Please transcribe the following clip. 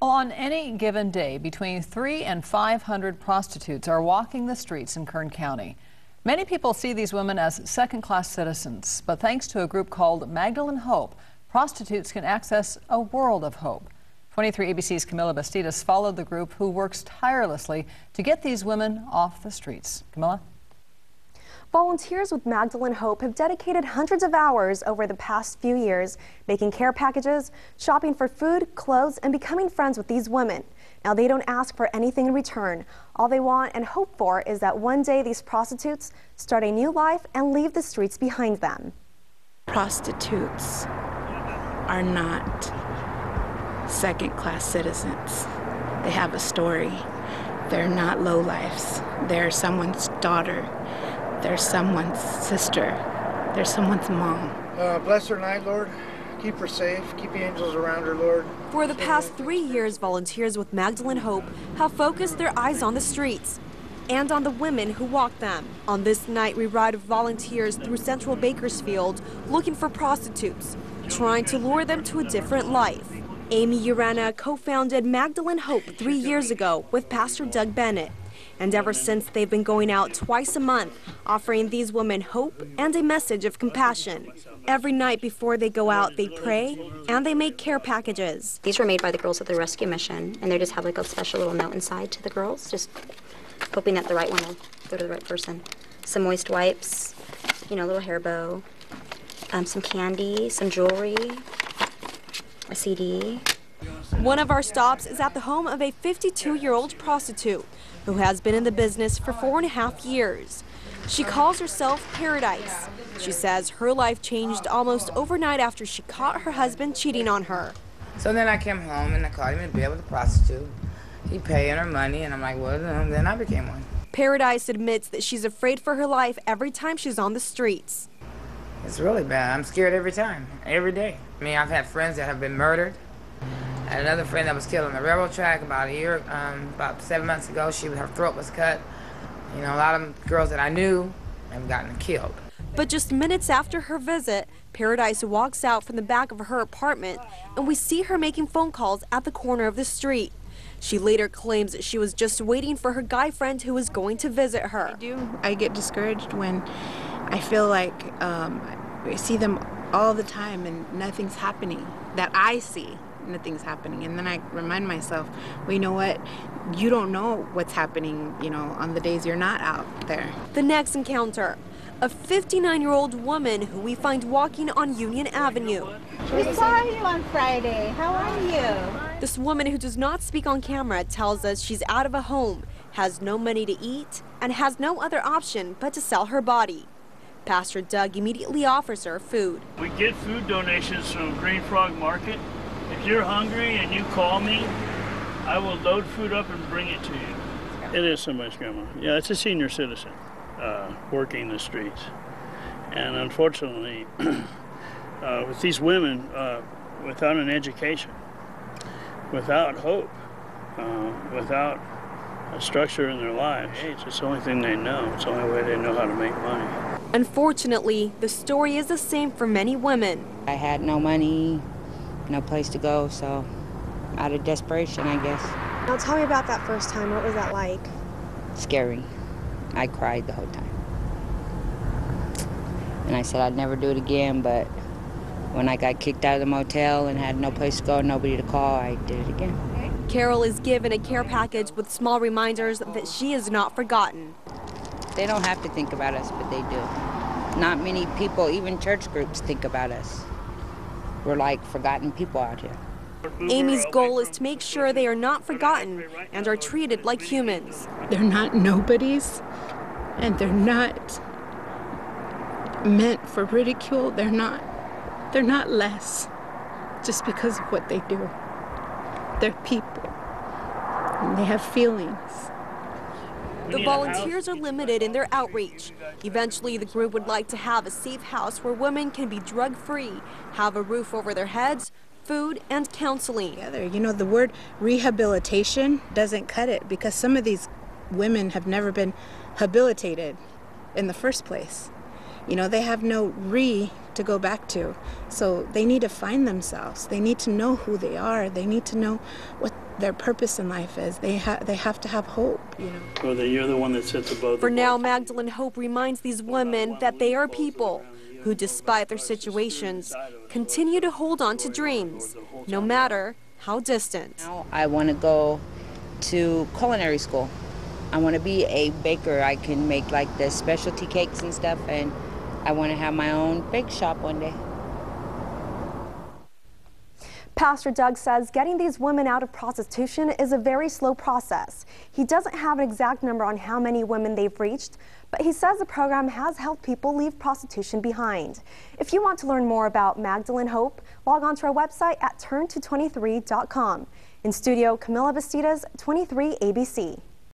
On any given day, between 300 and 500 prostitutes are walking the streets in Kern County. Many people see these women as second-class citizens, but thanks to a group called Magdalene Hope, prostitutes can access a world of hope. 23 ABC's Camilla Bastidas followed the group, who works tirelessly to get these women off the streets. Camilla? Volunteers with Magdalene Hope have dedicated hundreds of hours over the past few years, making care packages, shopping for food, clothes, and becoming friends with these women. Now, they don't ask for anything in return. All they want and hope for is that one day these prostitutes start a new life and leave the streets behind them. Prostitutes are not second-class citizens. They have a story. They're not lowlifes. They're someone's daughter. They're someone's sister. They're someone's mom. Bless her night, Lord. Keep her safe. Keep the angels around her, Lord. For the past 3 years, volunteers with Magdalene Hope have focused their eyes on the streets and on the women who walk them. On this night, we ride with volunteers through central Bakersfield looking for prostitutes, trying to lure them to a different life. Amy Urana co-founded Magdalene Hope 3 years ago with Pastor Doug Bennett. And ever since, they've been going out twice a month, offering these women hope and a message of compassion. Every night before they go out, they pray and they make care packages. These were made by the girls at the rescue mission, and they just have like a special little note inside to the girls, just hoping that the right one will go to the right person. Some moist wipes, you know, a little hair bow, some candy, some jewelry, a CD. One of our stops is at the home of a 52-year-old prostitute who has been in the business for 4.5 years. She calls herself Paradise. She says her life changed almost overnight after she caught her husband cheating on her. So then I came home and I caught him in bed with a prostitute. He paying her money, and I'm like, well, then I became one. Paradise admits that she's afraid for her life every time she's on the streets. It's really bad. I'm scared every time, every day. I mean, I've had friends that have been murdered. I had another friend that was killed on the railroad track about 7 months ago. Her throat was cut. You know, a lot of girls that I knew have gotten killed. But just minutes after her visit, Paradise walks out from the back of her apartment, and we see her making phone calls at the corner of the street. She later claims that she was just waiting for her guy friend who was going to visit her. I get discouraged when I feel like I see them all the time and nothing's happening that I see. Nothing's happening, and then I remind myself, well, you know what, you don't know what's happening, you know, on the days you're not out there. The next encounter, a 59-year-old woman who we find walking on Union Avenue. We saw you on Friday. How are you? This woman, who does not speak on camera, tells us she's out of a home, has no money to eat, and has no other option but to sell her body. Pastor Doug immediately offers her food. We get food donations from Green Frog Market. If you're hungry and you call me, I will load food up and bring it to you. It is somebody's grandma. Yeah, it's a senior citizen working the streets. And unfortunately, with these women, without an education, without hope, without a structure in their lives, it's the only thing they know. It's the only way they know how to make money. Unfortunately, the story is the same for many women. I had no money, no place to go, so out of desperation, I guess. Now tell me about that first time. What was that like? Scary. I cried the whole time. And I said I'd never do it again, but when I got kicked out of the motel and had no place to go, nobody to call, I did it again. Carol is given a care package with small reminders that she is not forgotten. They don't have to think about us, but they do. Not many people, even church groups, think about us. We're like forgotten people out here. Amy's goal is to make sure they are not forgotten and are treated like humans. They're not nobodies, and they're not meant for ridicule. They're not less just because of what they do. They're people, and they have feelings. The volunteers are limited in their outreach. Eventually, the group would like to have a safe house where women can be drug-free, have a roof over their heads, food, and counseling. You know, the word rehabilitation doesn't cut it, because some of these women have never been habilitated in the first place. You know, they have no to go back to. So they need to find themselves. They need to know who they are. They need to know what their purpose in life is. They have to have hope, you know. Well, you're the one that sits above. For now, Magdalene Hope reminds these women that they are people who, despite their situations, continue to hold on to dreams, no matter how distant. Now I want to go to culinary school. I want to be a baker. I can make like the specialty cakes and stuff, and I want to have my own bake shop one day. Pastor Doug says getting these women out of prostitution is a very slow process. He doesn't have an exact number on how many women they've reached, but he says the program has helped people leave prostitution behind. If you want to learn more about Magdalene Hope, log on to our website at turnto23.com. In studio, Camila Bastidas, 23 ABC.